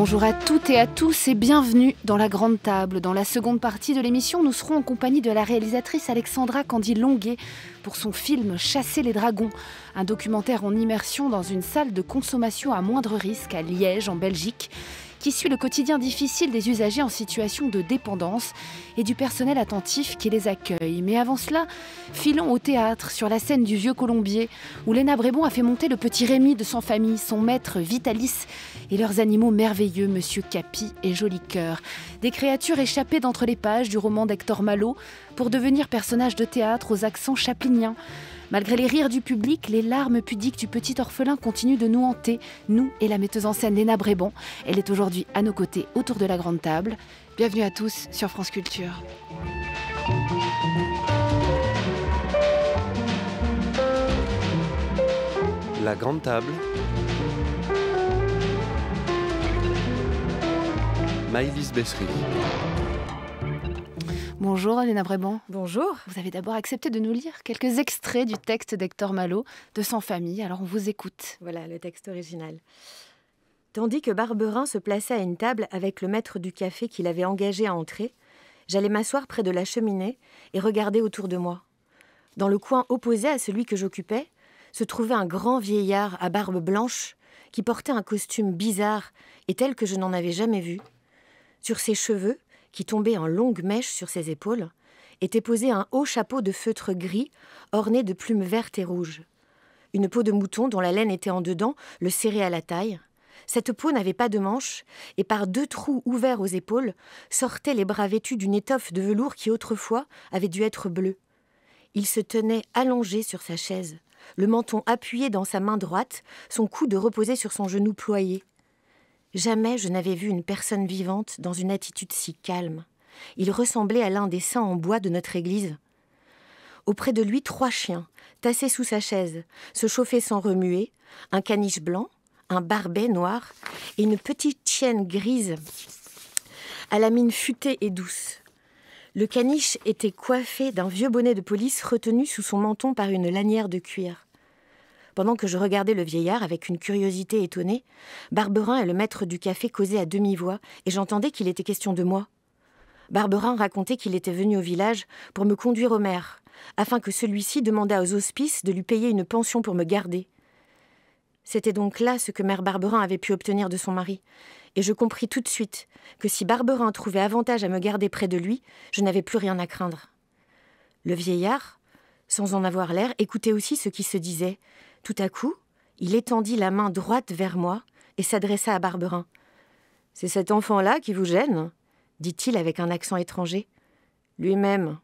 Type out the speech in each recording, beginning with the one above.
Bonjour à toutes et à tous et bienvenue dans La Grande Table. Dans la seconde partie de l'émission, nous serons en compagnie de la réalisatrice Alexandra Candy-Longuet pour son film Chasser les dragons, un documentaire en immersion dans une salle de consommation à moindre risque à Liège, en Belgique, qui suit le quotidien difficile des usagers en situation de dépendance et du personnel attentif qui les accueille. Mais avant cela, filons au théâtre, sur la scène du Vieux Colombier, où Léna Brébon a fait monter le petit Rémi de son famille, son maître Vitalis et leurs animaux merveilleux, Monsieur Capi et Joli Cœur. Des créatures échappées d'entre les pages du roman d'Hector Malot pour devenir personnages de théâtre aux accents chapliniens. Malgré les rires du public, les larmes pudiques du petit orphelin continuent de nous hanter, nous et la metteuse en scène Léna Brébon. Elle est aujourd'hui à nos côtés autour de la Grande Table. Bienvenue à tous sur France Culture. La Grande Table. Maëlys Bessery. Bonjour Léna Brébon. Bonjour. Vous avez d'abord accepté de nous lire quelques extraits du texte d'Hector Malot, de Sans famille, alors on vous écoute. Voilà le texte original. Tandis que Barberin se plaçait à une table avec le maître du café qu'il avait engagé à entrer, j'allais m'asseoir près de la cheminée et regarder autour de moi. Dans le coin opposé à celui que j'occupais, se trouvait un grand vieillard à barbe blanche qui portait un costume bizarre et tel que je n'en avais jamais vu. Sur ses cheveux, qui tombait en longues mèches sur ses épaules, était posé un haut chapeau de feutre gris orné de plumes vertes et rouges. Une peau de mouton dont la laine était en dedans le serrait à la taille. Cette peau n'avait pas de manches et par 2 trous ouverts aux épaules sortaient les bras vêtus d'une étoffe de velours qui autrefois avait dû être bleue. Il se tenait allongé sur sa chaise, le menton appuyé dans sa main droite, son coude reposé sur son genou ployé. Jamais je n'avais vu une personne vivante dans une attitude si calme. Il ressemblait à l'un des saints en bois de notre église. Auprès de lui, 3 chiens, tassés sous sa chaise, se chauffaient sans remuer, un caniche blanc, un barbet noir et une petite chienne grise à la mine futée et douce. Le caniche était coiffé d'un vieux bonnet de police retenu sous son menton par une lanière de cuir. Pendant que je regardais le vieillard avec une curiosité étonnée, Barberin et le maître du café causaient à demi-voix et j'entendais qu'il était question de moi. Barberin racontait qu'il était venu au village pour me conduire au maire, afin que celui-ci demandât aux hospices de lui payer une pension pour me garder. C'était donc là ce que mère Barberin avait pu obtenir de son mari, et je compris tout de suite que si Barberin trouvait avantage à me garder près de lui, je n'avais plus rien à craindre. Le vieillard, sans en avoir l'air, écoutait aussi ce qui se disait. Tout à coup, il étendit la main droite vers moi et s'adressa à Barberin. « C'est cet enfant-là qui vous gêne ?» dit-il avec un accent étranger. « Lui-même.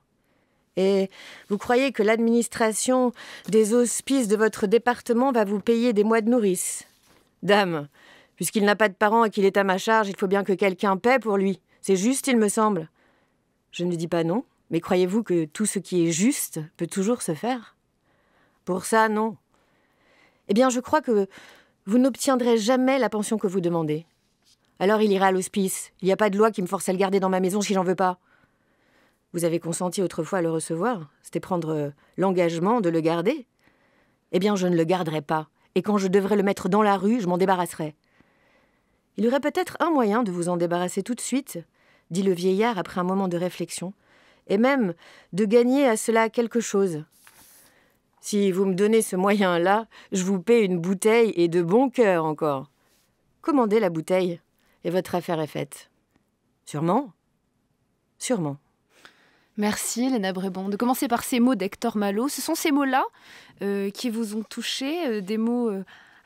Et vous croyez que l'administration des hospices de votre département va vous payer des mois de nourrice ? Dame, puisqu'il n'a pas de parents et qu'il est à ma charge, il faut bien que quelqu'un paie pour lui. C'est juste, il me semble. » Je ne dis pas non, mais croyez-vous que tout ce qui est juste peut toujours se faire ? Pour ça, non. Eh bien, je crois que vous n'obtiendrez jamais la pension que vous demandez. Alors il ira à l'hospice. Il n'y a pas de loi qui me force à le garder dans ma maison si j'en veux pas. Vous avez consenti autrefois à le recevoir. C'était prendre l'engagement de le garder. Eh bien, je ne le garderai pas. Et quand je devrais le mettre dans la rue, je m'en débarrasserai. Il y aurait peut-être un moyen de vous en débarrasser tout de suite, dit le vieillard après un moment de réflexion, et même de gagner à cela quelque chose. Si vous me donnez ce moyen-là, je vous paie une bouteille et de bon cœur encore. Commandez la bouteille et votre affaire est faite. Sûrement. Sûrement. Merci Léna Brébon. De commencer par ces mots d'Hector Malot. Ce sont ces mots-là qui vous ont touché, des mots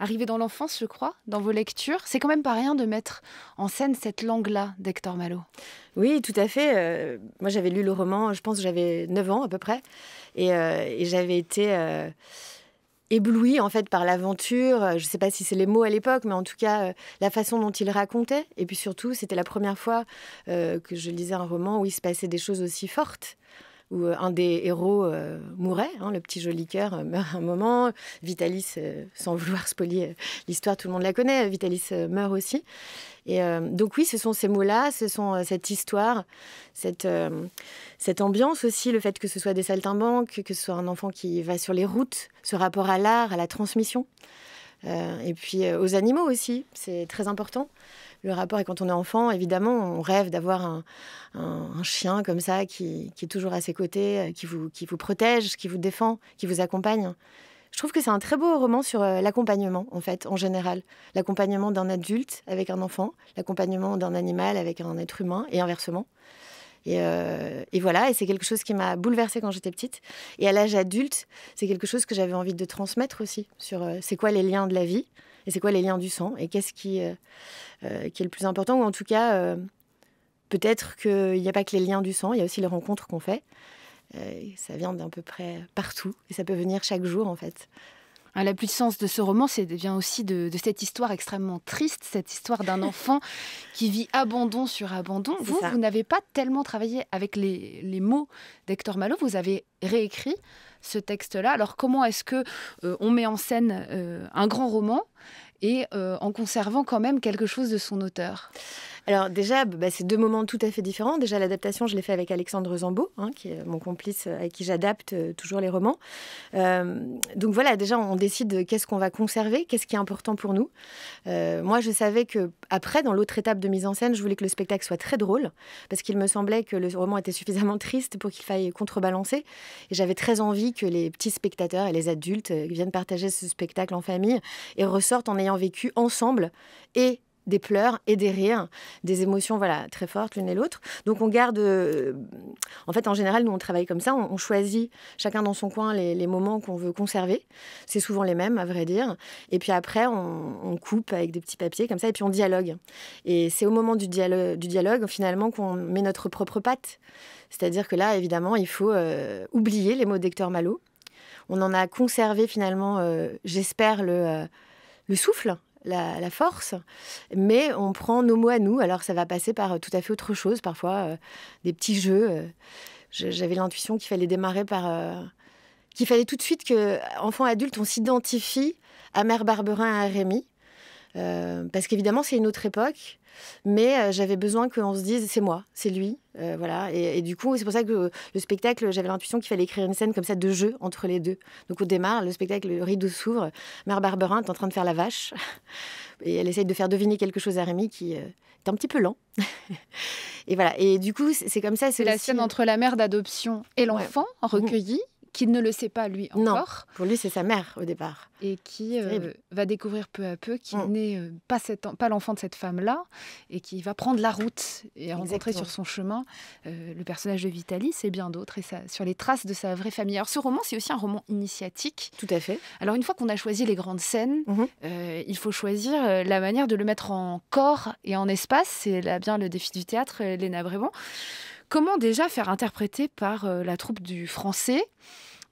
arrivés dans l'enfance, je crois, dans vos lectures. C'est quand même pas rien de mettre en scène cette langue-là d'Hector Malot. Oui, tout à fait. Moi, j'avais lu le roman, je pense que j'avais 9 ans à peu près. Et j'avais été éblouie en fait par l'aventure. Je ne sais pas si c'est les mots à l'époque, mais en tout cas la façon dont il racontait. Et puis surtout, c'était la première fois que je lisais un roman où il se passait des choses aussi fortes, où un des héros mourait, le petit Joli Cœur meurt un moment. Vitalis, sans vouloir spolier l'histoire, tout le monde la connaît, Vitalis meurt aussi. Et donc oui, ce sont ces mots-là, ce sont cette histoire, cette ambiance aussi, le fait que ce soit des saltimbanques, que ce soit un enfant qui va sur les routes, ce rapport à l'art, à la transmission. Et puis aux animaux aussi, c'est très important. le rapport. Et quand on est enfant, évidemment, on rêve d'avoir un chien comme ça qui est toujours à ses côtés, qui vous protège, qui vous défend, qui vous accompagne. Je trouve que c'est un très beau roman sur l'accompagnement, en fait, en général. L'accompagnement d'un adulte avec un enfant, l'accompagnement d'un animal avec un être humain, et inversement. Et voilà, et c'est quelque chose qui m'a bouleversée quand j'étais petite. Et à l'âge adulte, c'est quelque chose que j'avais envie de transmettre aussi, sur c'est quoi les liens de la vie, et c'est quoi les liens du sang, et qu'est-ce qui est le plus important, ou en tout cas, peut-être qu'il n'y a pas que les liens du sang, il y a aussi les rencontres qu'on fait. Ça vient d'à peu près partout, et ça peut venir chaque jour, en fait. La puissance de ce roman, c'est vient aussi de cette histoire extrêmement triste, cette histoire d'un enfant qui vit abandon sur abandon. Vous n'avez pas tellement travaillé avec les mots d'Hector Malot, vous avez réécrit ce texte-là. Alors comment est-ce que on met en scène un grand roman et en conservant quand même quelque chose de son auteur? Alors déjà, c'est 2 moments tout à fait différents. Déjà, l'adaptation, je l'ai fait avec Alexandre Zambeau, qui est mon complice avec qui j'adapte toujours les romans. Donc voilà, déjà, on décide qu'est-ce qu'on va conserver, qu'est-ce qui est important pour nous. Moi, je savais qu'après, dans l'autre étape de mise en scène, je voulais que le spectacle soit très drôle, parce qu'il me semblait que le roman était suffisamment triste pour qu'il faille contrebalancer. Et j'avais très envie que les petits spectateurs et les adultes viennent partager ce spectacle en famille et ressortent en ayant vécu ensemble et des pleurs et des rires, des émotions très fortes l'une et l'autre. Donc on garde... En fait, en général, nous, on travaille comme ça. On choisit chacun dans son coin les moments qu'on veut conserver. C'est souvent les mêmes, à vrai dire. Et puis après, on coupe avec des petits papiers comme ça et puis on dialogue. Et c'est au moment du dialogue finalement, qu'on met notre propre patte. C'est-à-dire que là, évidemment, il faut oublier les mots d'Hector Malot. On en a conservé finalement, j'espère, le souffle, la force, mais on prend nos mots à nous. Alors ça va passer par tout à fait autre chose, parfois des petits jeux. J'avais l'intuition qu'il fallait démarrer qu'il fallait tout de suite qu'enfant adulte, on s'identifie à Mère Barberin et à Rémi, parce qu'évidemment c'est une autre époque, mais j'avais besoin qu'on se dise c'est moi, c'est lui, voilà. Et du coup c'est pour ça que le spectacle, j'avais l'intuition qu'il fallait écrire une scène comme ça de jeu entre les deux. Donc au démarre, le spectacle, le rideau s'ouvre, Mère Barberin est en train de faire la vache et elle essaye de faire deviner quelque chose à Rémi qui est un petit peu lent. Et voilà, et du coup c'est comme ça. C'est la scène entre la mère d'adoption et l'enfant recueilli, qui ne le sait pas lui encore. Non, pour lui c'est sa mère au départ. Et qui va découvrir peu à peu qu'il n'est pas l'enfant de cette femme-là, et qui va prendre la route et rencontrer sur son chemin le personnage de Vitalis et bien d'autres, et sur les traces de sa vraie famille. Alors ce roman, c'est aussi un roman initiatique. Tout à fait. Alors une fois qu'on a choisi les grandes scènes, il faut choisir la manière de le mettre en corps et en espace. C'est là bien le défi du théâtre, Léna Bréban. Comment déjà faire interpréter par la troupe du Français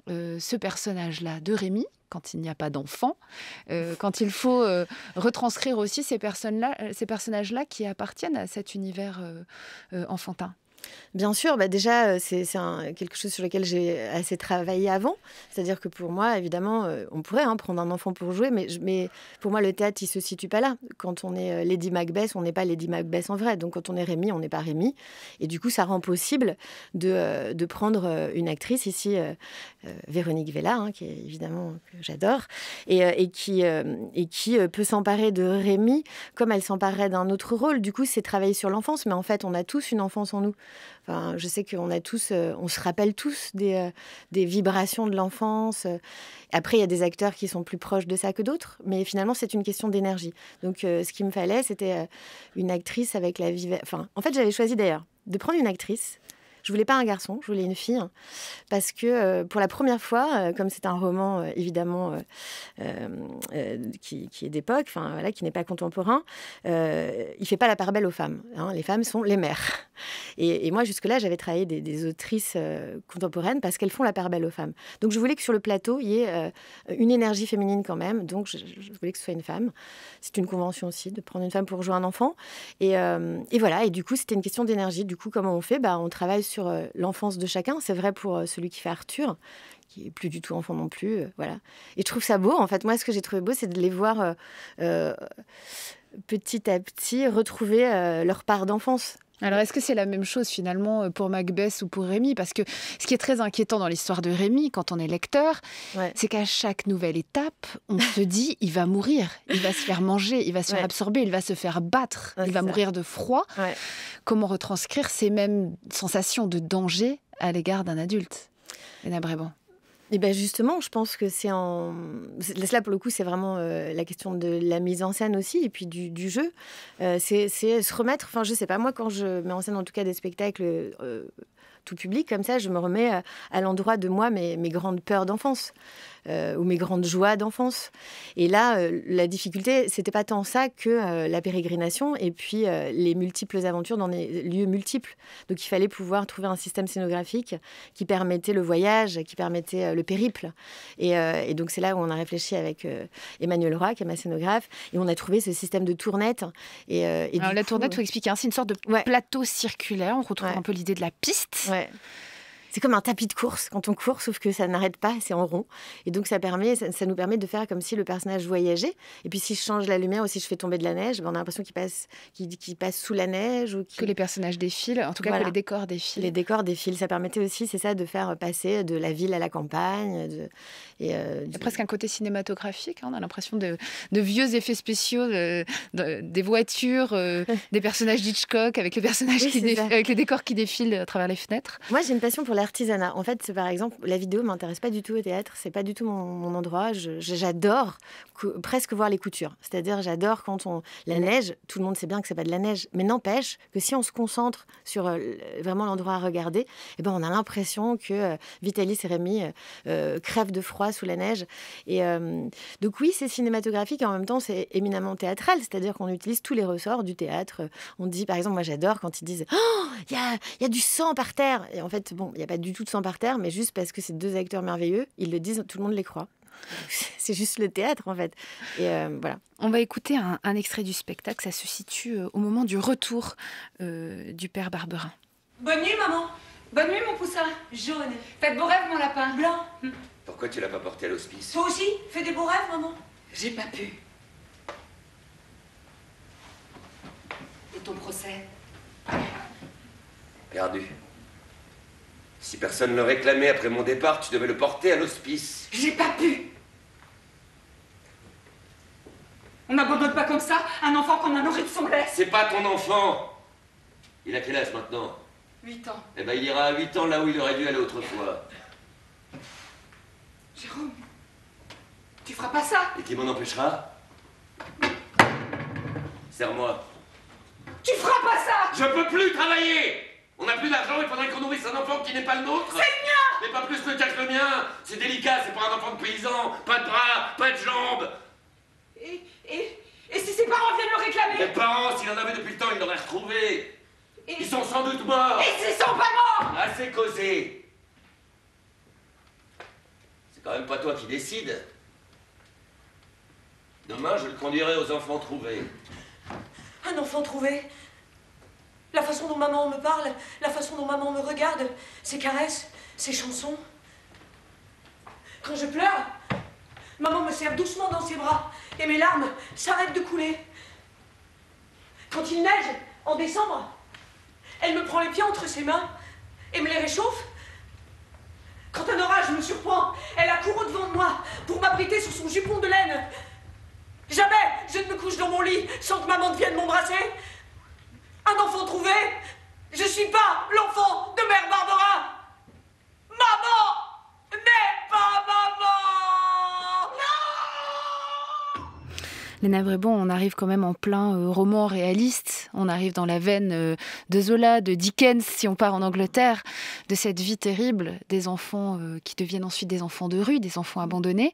ce personnage-là de Rémi, quand il n'y a pas d'enfant, quand il faut retranscrire aussi ces personnages-là qui appartiennent à cet univers enfantin? Bien sûr, déjà, c'est quelque chose sur lequel j'ai assez travaillé avant. C'est-à-dire que pour moi, évidemment, on pourrait prendre un enfant pour jouer, mais pour moi, le théâtre, il ne se situe pas là. Quand on est Lady Macbeth, on n'est pas Lady Macbeth en vrai. Donc quand on est Rémi, on n'est pas Rémi. Et du coup, ça rend possible de prendre une actrice, ici, Véronique Vella, qui est évidemment que j'adore, et qui peut s'emparer de Rémi comme elle s'emparerait d'un autre rôle. Du coup, c'est travailler sur l'enfance, mais en fait, on a tous une enfance en nous. Enfin, je sais qu'on a tous, on se rappelle tous des vibrations de l'enfance. Après, il y a des acteurs qui sont plus proches de ça que d'autres, mais finalement, c'est une question d'énergie. Donc, ce qu'il me fallait, c'était une actrice avec la vivacité. Enfin, en fait, j'avais choisi d'ailleurs de prendre une actrice. Je voulais pas un garçon, je voulais une fille, parce que pour la première fois, comme c'est un roman évidemment qui est d'époque, qui n'est pas contemporain, il fait pas la part belle aux femmes. Les femmes sont les mères. Et moi jusque-là, j'avais travaillé des autrices contemporaines parce qu'elles font la part belle aux femmes. Donc je voulais que sur le plateau, il y ait une énergie féminine quand même. Donc je voulais que ce soit une femme. C'est une convention aussi de prendre une femme pour jouer un enfant. Et voilà. Et du coup, c'était une question d'énergie. Du coup, comment on fait ? On travaille sur l'enfance de chacun. C'est vrai pour celui qui fait Arthur, qui est plus du tout enfant non plus. Voilà. Et je trouve ça beau. En fait, moi, ce que j'ai trouvé beau, c'est de les voir petit à petit retrouver leur part d'enfance. Alors, est-ce que c'est la même chose finalement pour Macbeth ou pour Rémi? Parce que ce qui est très inquiétant dans l'histoire de Rémi, quand on est lecteur, c'est qu'à chaque nouvelle étape, on se dit il va mourir, il va se faire manger, il va se faire absorber, il va se faire battre, il va mourir de froid. Comment retranscrire ces mêmes sensations de danger à l'égard d'un adulte? Léna Bréban. Et bien justement, je pense que Là, pour le coup, c'est vraiment la question de la mise en scène aussi, et puis du jeu. C'est se remettre... Enfin, je sais pas, moi, quand je mets en scène, en tout cas, des spectacles tout public, comme ça, je me remets à l'endroit de moi mes grandes peurs d'enfance. Ou mes grandes joies d'enfance. Et là, la difficulté, c'était pas tant ça que la pérégrination et puis les multiples aventures dans des lieux multiples. Donc il fallait pouvoir trouver un système scénographique qui permettait le voyage, qui permettait le périple. Et donc c'est là où on a réfléchi avec Emmanuel Roy, qui est ma scénographe, et on a trouvé ce système de tournette. Alors la tournette, il faut expliquer, c'est une sorte de plateau circulaire. On retrouve un peu l'idée de la piste. C'est comme un tapis de course quand on court, sauf que ça n'arrête pas, c'est en rond. Et donc ça nous permet de faire comme si le personnage voyageait. Et puis si je change la lumière ou si je fais tomber de la neige, on a l'impression qu'il passe sous la neige. Que les personnages défilent, en tout cas que les décors défilent. Les décors défilent, ça permettait aussi, c'est ça, de faire passer de la ville à la campagne. Il y a presque un côté cinématographique, on a l'impression de vieux effets spéciaux, des voitures, des personnages d'Hitchcock avec les décors qui défilent à travers les fenêtres. Moi j'ai une passion pour l'artisanat. En fait, par exemple, la vidéo m'intéresse pas du tout au théâtre, c'est pas du tout mon endroit. J'adore presque voir les coutures. C'est-à-dire, j'adore quand la neige, tout le monde sait bien que c'est pas de la neige, mais n'empêche que si on se concentre sur vraiment l'endroit à regarder, on a l'impression que Vitalis et Rémi crèvent de froid sous la neige. Et donc oui, c'est cinématographique et en même temps, c'est éminemment théâtral. C'est-à-dire qu'on utilise tous les ressorts du théâtre. On dit, par exemple, moi j'adore quand ils disent « Oh, il y a du sang par terre !» Et en fait, il n'y a pas du tout de sang par terre, mais juste parce que ces deux acteurs merveilleux, ils le disent, tout le monde les croit. C'est juste le théâtre, en fait. Et voilà. On va écouter un extrait du spectacle. Ça se situe au moment du retour du père Barberin. Bonne nuit, maman. Bonne nuit, mon poussin. Jaune. Faites beaux rêves, mon lapin. Blanc. Pourquoi tu l'as pas porté à l'hospice? Toi aussi, fais des beaux rêves, maman. J'ai pas pu. Et ton procès? Perdu. Si personne ne le réclamait après mon départ, tu devais le porter à l'hospice. J'ai pas pu. On n'abandonne pas comme ça un enfant qu'on a nourri de son lait. C'est pas ton enfant. Il a quel âge maintenant? 8 ans. Eh ben, il ira à 8 ans là où il aurait dû aller autrefois. Jérôme, tu feras pas ça. Et qui m'en empêchera? Serre-moi. Tu feras pas ça. Je peux plus travailler. On n'a plus d'argent, il faudrait qu'on nourrisse un enfant qui n'est pas le nôtre. C'est le mien. Mais pas plus le tien que le mien. C'est délicat, c'est pas un enfant de paysan. Pas de bras, pas de jambes. Et si ses parents viennent le réclamer? Les parents, s'il en avait depuis le temps, ils l'auraient retrouvé. Ils sont sans doute morts. Et s'ils sont pas morts? Assez causé. C'est quand même pas toi qui décides. Demain, je le conduirai aux enfants trouvés. Un enfant trouvé? La façon dont maman me parle, la façon dont maman me regarde, ses caresses, ses chansons. Quand je pleure, maman me serre doucement dans ses bras et mes larmes s'arrêtent de couler. Quand il neige, en décembre, elle me prend les pieds entre ses mains et me les réchauffe. Quand un orage me surprend, elle accourt au-devant de moi pour m'abriter sous son jupon de laine. Jamais je ne me couche dans mon lit sans que maman vienne m'embrasser. Un enfant trouvé, je suis pas l'enfant de mère Barbara. Maman n'est pas maman. Non. Léna Bréban, on arrive quand même en plein roman réaliste. On arrive dans la veine de Zola, de Dickens, si on part en Angleterre, de cette vie terrible des enfants qui deviennent ensuite des enfants de rue, des enfants abandonnés.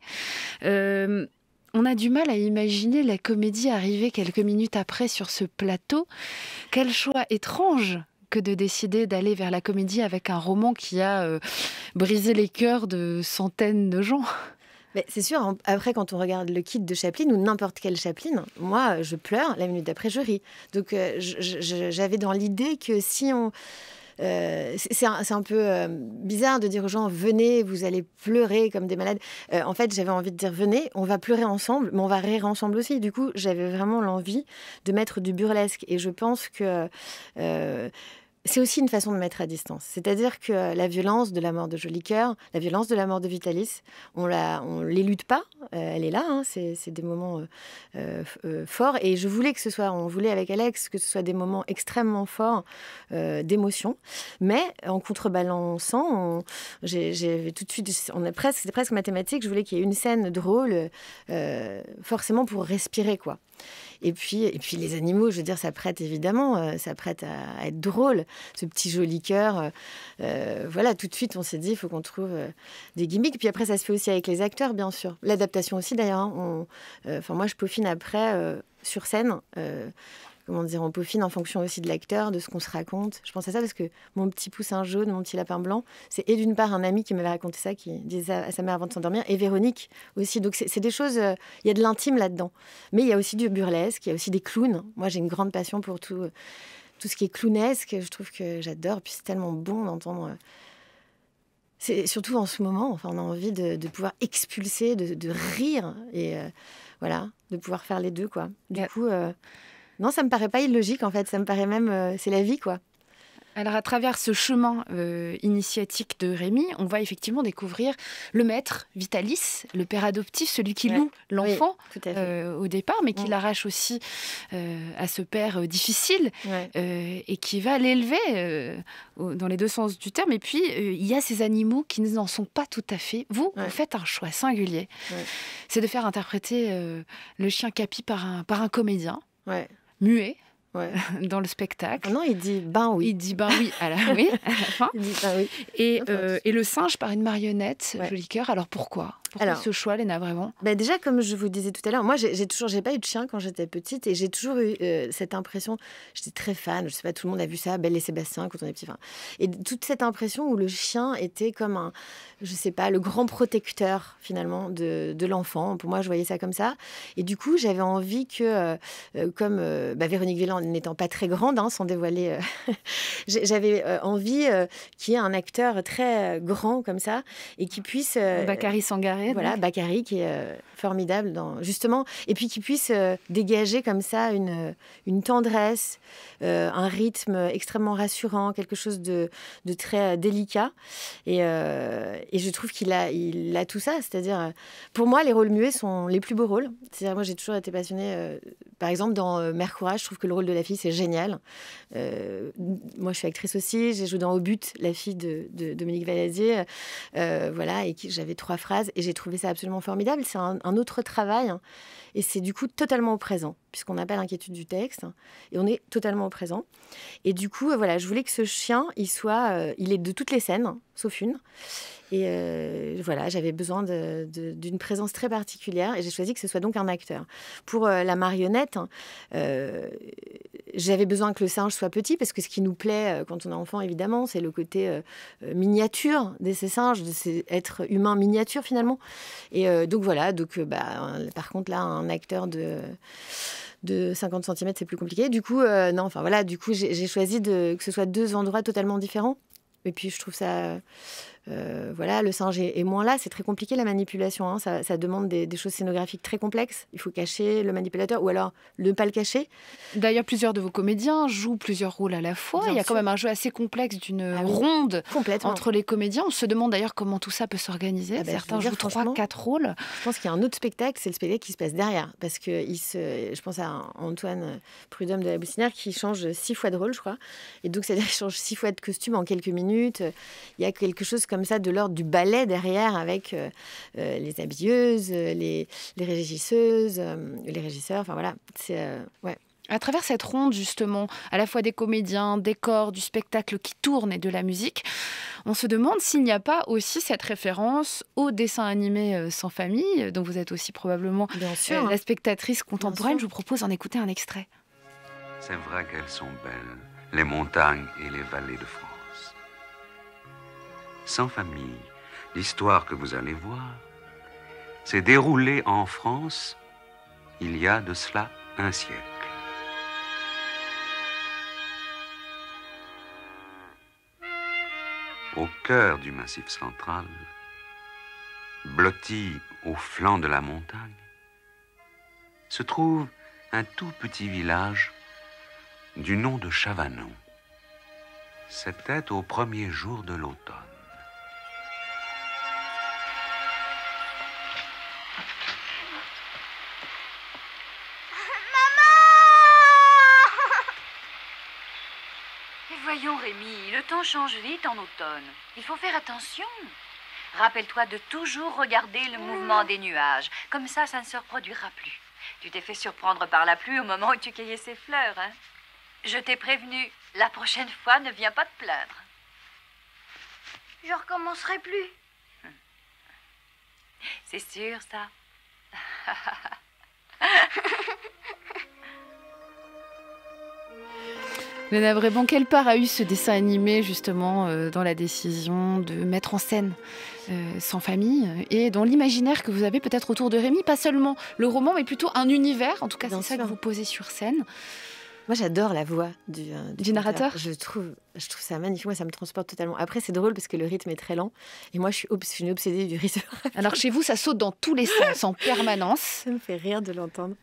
On a du mal à imaginer la comédie arriver quelques minutes après sur ce plateau. Quel choix étrange que de décider d'aller vers la comédie avec un roman qui a brisé les cœurs de centaines de gens. Mais c'est sûr, après quand on regarde le Kid de Chaplin ou n'importe quel Chaplin, moi je pleure, la minute d'après je ris. Donc j'avais dans l'idée que si on... c'est un peu bizarre de dire aux gens « venez, vous allez pleurer comme des malades ». En fait, j'avais envie de dire « venez, on va pleurer ensemble, mais on va rire ensemble aussi ». Du coup, j'avais vraiment l'envie de mettre du burlesque. Et je pense que c'est aussi une façon de mettre à distance. C'est-à-dire que la violence de la mort de Jolicoeur, la violence de la mort de Vitalis, on l'élude pas. Elle est là, hein, c'est des moments forts. Et je voulais on voulait avec Alex que ce soit des moments extrêmement forts d'émotion. Mais en contrebalançant, j'avais tout de suite, c'était presque mathématique. Je voulais qu'il y ait une scène drôle, forcément pour respirer, quoi. Et puis les animaux, je veux dire, ça prête évidemment, ça prête à être drôle. Ce petit Jolicoeur, voilà, tout de suite, on s'est dit, il faut qu'on trouve des gimmicks. Puis après, ça se fait aussi avec les acteurs, bien sûr. L'adaptation aussi, d'ailleurs. Hein, moi, je peaufine après sur scène. Comment dire, on peaufine en fonction aussi de l'acteur, de ce qu'on se raconte. Je pense à ça parce que mon petit poussin jaune, mon petit lapin blanc, c'est et d'une part un ami qui m'avait raconté ça, qui disait à sa mère avant de s'endormir, et Véronique aussi. Donc c'est des choses, il y a de l'intime là-dedans. Mais il y a aussi du burlesque, il y a aussi des clowns. Moi, j'ai une grande passion pour tout ce qui est clownesque. Je trouve que j'adore. Puis c'est tellement bon d'entendre... C'est surtout en ce moment, enfin, on a envie de pouvoir expulser, de rire, et voilà, de pouvoir faire les deux, quoi. Du coup... Non, ça me paraît pas illogique, en fait. Ça me paraît même... c'est la vie, quoi. Alors, à travers ce chemin initiatique de Rémi, on va effectivement découvrir le maître, Vitalis, le père adoptif, celui qui loue l'enfant au départ, mais qui l'arrache aussi à ce père difficile et qui va l'élever dans les deux sens du terme. Et puis, il y a ces animaux qui n'en sont pas tout à fait. Vous faites un choix singulier. C'est de faire interpréter le chien Capi par un comédien muet. Dans le spectacle. Ah non, il dit ben oui. Il dit ben oui à la fin. Il dit ben oui. Et le singe par une marionnette, Jolicoeur. Alors pourquoi ce choix, Léna, vraiment? Déjà, comme je vous disais tout à l'heure, moi, j'ai pas eu de chien quand j'étais petite et j'ai toujours eu cette impression. J'étais très fan. Je sais pas, tout le monde a vu ça, Belle et Sébastien quand on est petit. Et toute cette impression où le chien était comme je sais pas, le grand protecteur finalement de l'enfant. Pour moi, je voyais ça comme ça. Et du coup, j'avais envie que, comme Véronique Wieland n'étant pas très grande, hein, sans dévoiler, j'avais envie qu'il y ait un acteur très grand comme ça et qui puisse... Bakary Sangaré. Voilà, Bakary qui est formidable, justement, et puis qui puisse dégager comme ça une tendresse, un rythme extrêmement rassurant, quelque chose de très délicat. Et je trouve qu'il a tout ça. C'est-à-dire, pour moi, les rôles muets sont les plus beaux rôles. C'est-à-dire, moi, j'ai toujours été passionnée. Par exemple, dans Mère Courage, je trouve que le rôle de la fille, c'est génial. Moi, je suis actrice aussi. J'ai joué dans Au but, la fille de Dominique Valadier. Voilà, et j'avais 3 phrases. Et j'ai trouvé ça absolument formidable. C'est un autre travail. Hein, et c'est du coup totalement au présent, puisqu'on n'a pas l'inquiétude du texte. Et on est totalement au présent. Et du coup, voilà, je voulais que ce chien, il est de toutes les scènes, sauf une. Et voilà, j'avais besoin d'une présence très particulière et j'ai choisi que ce soit donc un acteur. Pour la marionnette, j'avais besoin que le singe soit petit parce que ce qui nous plaît quand on est enfant, évidemment, c'est le côté miniature de ces singes, de ces êtres humains miniatures finalement. Et donc voilà, par contre là, un acteur de 50 cm, c'est plus compliqué. Du coup, du coup, j'ai choisi que ce soit 2 endroits totalement différents. Et puis, je trouve ça... le singe est moins là. C'est très compliqué, la manipulation. Hein. Ça demande des choses scénographiques très complexes. Il faut cacher le manipulateur ou alors ne pas le cacher. D'ailleurs, plusieurs de vos comédiens jouent plusieurs rôles à la fois. Il y a quand même un jeu assez complexe d'une ronde entre les comédiens. On se demande d'ailleurs comment tout ça peut s'organiser. Certains jouent 3-4 rôles. Je pense qu'il y a un autre spectacle, c'est le spectacle qui se passe derrière. Parce que je pense à Antoine Prudhomme de la Boussinière qui change 6 fois de rôle, je crois. Et donc, c'est-à-dire qu'il change 6 fois de costume en quelques minutes. Il y a quelque chose comme ça de l'ordre du ballet derrière avec les habilleuses, les régisseuses, les régisseurs. Enfin voilà, c'est À travers cette ronde, justement, à la fois des comédiens, des corps, du spectacle qui tourne et de la musique, on se demande s'il n'y a pas aussi cette référence au dessin animé sans famille, dont vous êtes aussi probablement la spectatrice contemporaine. Je vous propose d'en écouter un extrait. C'est vrai qu'elles sont belles, les montagnes et les vallées de France. Sans famille, l'histoire que vous allez voir s'est déroulée en France il y a de cela un siècle. au cœur du Massif central, blotti au flanc de la montagne, se trouve un tout petit village du nom de Chavanon. C'était au premier jour de l'automne. Voyons, Rémi, le temps change vite en automne. Il faut faire attention. Rappelle-toi de toujours regarder le mouvement des nuages. Comme ça ne se reproduira plus. Tu t'es fait surprendre par la pluie au moment où tu cueillais ces fleurs, hein? Je t'ai prévenu, la prochaine fois, ne viens pas te plaindre. Je recommencerai plus. C'est sûr, ça. Léna Bréban, quelle part a eu ce dessin animé justement dans la décision de mettre en scène Sans famille et dans l'imaginaire que vous avez peut-être autour de Rémi, pas seulement le roman mais plutôt un univers, en tout cas c'est ça que vous posez sur scène. Moi, j'adore la voix du narrateur. Je trouve ça magnifique. Moi, ça me transporte totalement. Après, c'est drôle parce que le rythme est très lent. Et moi, je suis une obsédée du rythme. Alors, chez vous, ça saute dans tous les sens, en permanence. Ça me fait rire de l'entendre.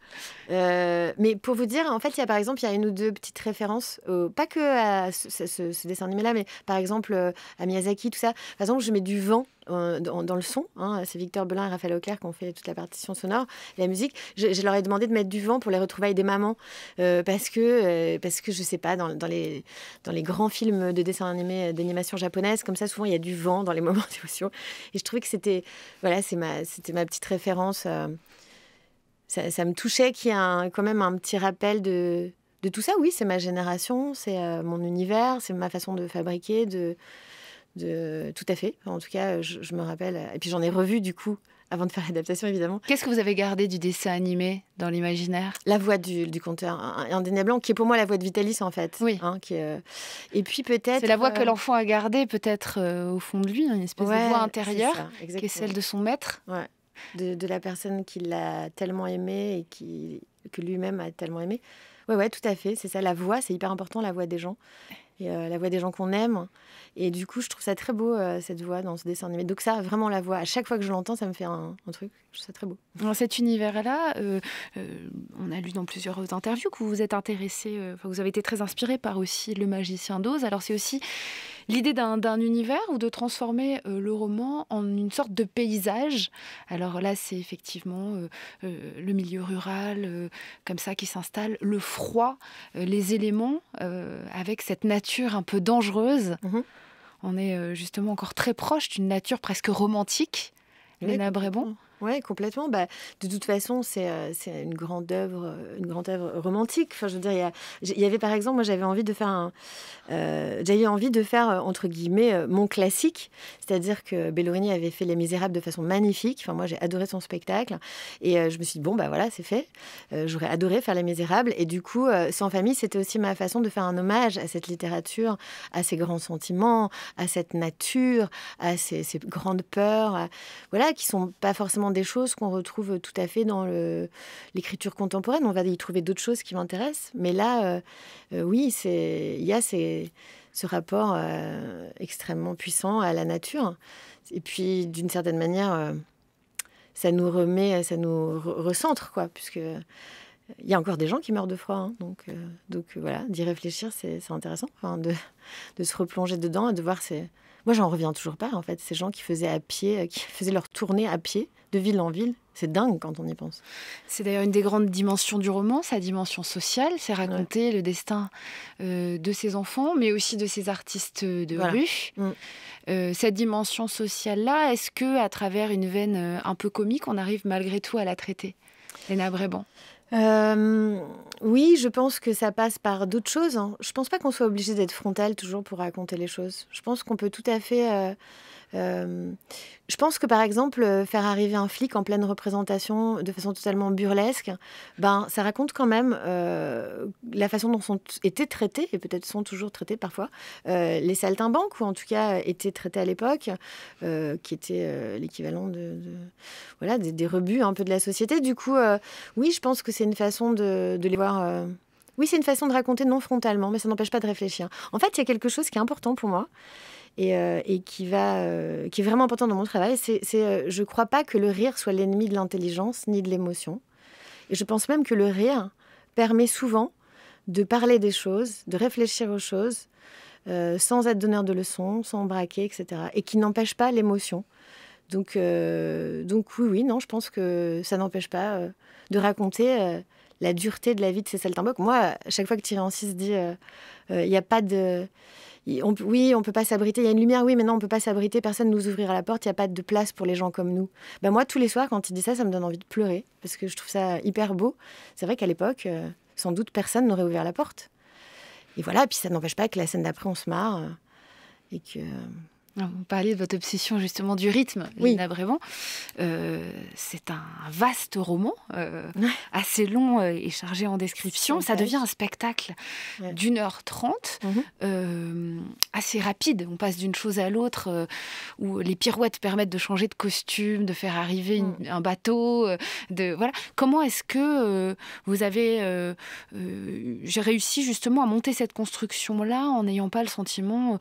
Mais pour vous dire, en fait, il y a une ou deux petites références, pas que à ce dessin animé-là, mais par exemple à Miyazaki, tout ça. Par exemple, je mets du vent dans le son. Hein, c'est Victor Belin et Raphaël Auclair qui ont fait toute la partition sonore et la musique. Je leur ai demandé de mettre du vent pour les retrouvailles des mamans parce que je sais pas, dans les grands films de dessins animés d'animation japonaise, comme ça souvent il y a du vent dans les moments d'émotion et je trouvais que c'était ma petite référence. Ça me touchait qu'il y ait quand même un petit rappel de tout ça. Oui, c'est ma génération, c'est mon univers, c'est ma façon de fabriquer, tout à fait. En tout cas, je me rappelle. Et puis j'en ai revu du coup avant de faire l'adaptation, évidemment. Qu'est-ce que vous avez gardé du dessin animé dans l'imaginaire ? La voix du conteur indéniable, qui est pour moi la voix de Vitalis en fait. Oui. Hein, et puis peut-être. C'est la voix que l'enfant a gardée peut-être au fond de lui, une espèce de voix intérieure qui est celle de son maître. Ouais. De la personne qui l'a tellement aimé et que lui-même a tellement aimé. Ouais, tout à fait. C'est ça, la voix, c'est hyper important, la voix des gens. Et la voix des gens qu'on aime. Et du coup, je trouve ça très beau, cette voix dans ce dessin animé. Donc ça, vraiment la voix, à chaque fois que je l'entends, ça me fait un truc. Je trouve ça très beau. Dans cet univers-là, on a lu dans plusieurs interviews que vous vous êtes intéressé, vous avez été très inspiré par aussi Le Magicien d'Oz. Alors c'est aussi l'idée d'un univers ou de transformer le roman en une sorte de paysage. Alors là, c'est effectivement le milieu rural, comme ça, qui s'installe, le froid, les éléments, avec cette nature un peu dangereuse. Mmh. On est justement encore très proche d'une nature presque romantique. Léna Bréban. Oui, complètement. De toute façon, c'est une grande œuvre romantique. Enfin, je veux dire, il y avait par exemple, moi, j'avais envie de faire entre guillemets mon classique, c'est-à-dire que Bellorini avait fait Les Misérables de façon magnifique. Enfin, moi, j'ai adoré son spectacle et je me suis dit voilà, c'est fait. J'aurais adoré faire Les Misérables et du coup, Sans famille, c'était aussi ma façon de faire un hommage à cette littérature, à ces grands sentiments, à cette nature, à ces grandes peurs, qui sont pas forcément des choses qu'on retrouve tout à fait dans l'écriture contemporaine. On va y trouver d'autres choses qui m'intéressent. Mais là, oui, il y a ce rapport extrêmement puissant à la nature. Et puis, d'une certaine manière, ça nous recentre, quoi, puisque il y a encore des gens qui meurent de froid. Hein. Donc voilà, d'y réfléchir, c'est intéressant. Enfin, de se replonger dedans et de voir Moi, j'en reviens toujours pas, en fait. Ces gens qui faisaient leur tournée à pied, de ville en ville. C'est dingue quand on y pense. C'est d'ailleurs une des grandes dimensions du roman, sa dimension sociale. C'est raconter le destin de ses enfants, mais aussi de ces artistes de rue. Cette dimension sociale-là, est-ce qu'à travers une veine un peu comique, on arrive malgré tout à la traiter ? Léna Bréban. Oui, je pense que ça passe par d'autres choses. Hein. Je pense pas qu'on soit obligé d'être frontal toujours pour raconter les choses. Je pense qu'on peut tout à fait... je pense que par exemple, faire arriver un flic en pleine représentation de façon totalement burlesque, ça raconte quand même la façon dont sont été traités, et peut-être sont toujours traités parfois, les saltimbanques, ou en tout cas étaient traités à l'époque, qui étaient l'équivalent des rebuts un peu de la société. Du coup, oui, je pense que c'est une façon de les voir... Oui, c'est une façon de raconter non frontalement, mais ça n'empêche pas de réfléchir. En fait, il y a quelque chose qui est important pour moi, et qui est vraiment important dans mon travail. Je ne crois pas que le rire soit l'ennemi de l'intelligence ni de l'émotion. Et je pense même que le rire permet souvent de parler des choses, de réfléchir aux choses, sans être donneur de leçons, sans braquer, etc. Et qui n'empêche pas l'émotion. Donc oui, non, je pense que ça n'empêche pas de raconter la dureté de la vie de ces saltimbanques. Moi, à chaque fois que Thierry Ancis dit il n'y a pas de... Oui, on ne peut pas s'abriter. Il y a une lumière, oui, mais non, on ne peut pas s'abriter. Personne ne nous ouvrira la porte. Il n'y a pas de place pour les gens comme nous. Ben moi, tous les soirs, quand il dit ça, ça me donne envie de pleurer parce que je trouve ça hyper beau. C'est vrai qu'à l'époque, sans doute, personne n'aurait ouvert la porte. Et voilà, et puis ça n'empêche pas que la scène d'après, on se marre et que... Vous parliez de votre obsession justement du rythme, oui. Lina Brévent. C'est un vaste roman, assez long et chargé en description. Ça devient un spectacle d'1h30, assez rapide. On passe d'une chose à l'autre, où les pirouettes permettent de changer de costume, de faire arriver un bateau. Voilà. Comment est-ce que vous avez j'ai réussi justement à monter cette construction-là en n'ayant pas le sentiment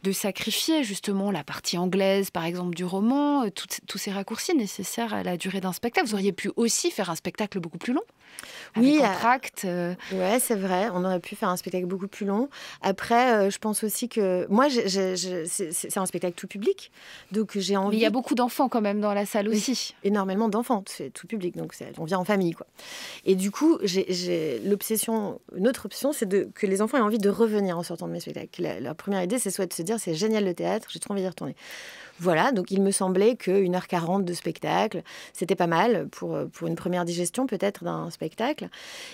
de sacrifier justement la partie anglaise, par exemple, du roman, tous ces raccourcis nécessaires à la durée d'un spectacle. Vous auriez pu aussi faire un spectacle beaucoup plus long, avec entr'acte. Ouais, c'est vrai, on aurait pu faire un spectacle beaucoup plus long. Après, je pense aussi que... Moi, c'est un spectacle tout public, donc j'ai envie... Mais il y a beaucoup d'enfants quand même dans la salle aussi. Énormément d'enfants, c'est tout public, donc on vient en famille, quoi. Et du coup, notre option, c'est que les enfants aient envie de revenir en sortant de mes spectacles. Leur première idée, c'est soit de se dire, c'est génial le théâtre, j'ai trop envie d'y retourner. Voilà, donc il me semblait que 1h40 de spectacle, c'était pas mal pour une première digestion peut-être d'un spectacle.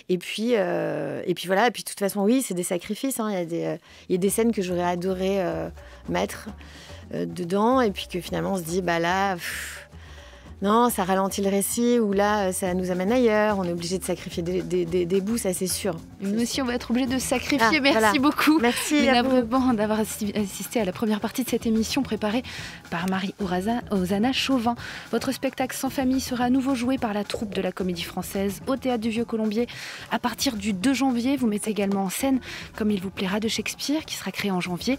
Et puis voilà, et puis de toute façon, oui, c'est des sacrifices. Hein. Il y a des scènes que j'aurais adoré mettre dedans, et puis que finalement on se dit, bah là... non, ça ralentit le récit, ou là, ça nous amène ailleurs. On est obligé de sacrifier des bouts, ça c'est sûr. Nous aussi, on va être obligé de sacrifier. Merci beaucoup. Merci Lina Brévent d'avoir assisté à la première partie de cette émission préparée par Marie-Ozana Chauvin. Votre spectacle Sans famille sera à nouveau joué par la troupe de la Comédie Française au Théâtre du Vieux-Colombier à partir du 2 janvier. Vous mettez également en scène Comme il vous plaira de Shakespeare, qui sera créé en janvier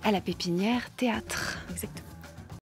à la Pépinière Théâtre. Exactement.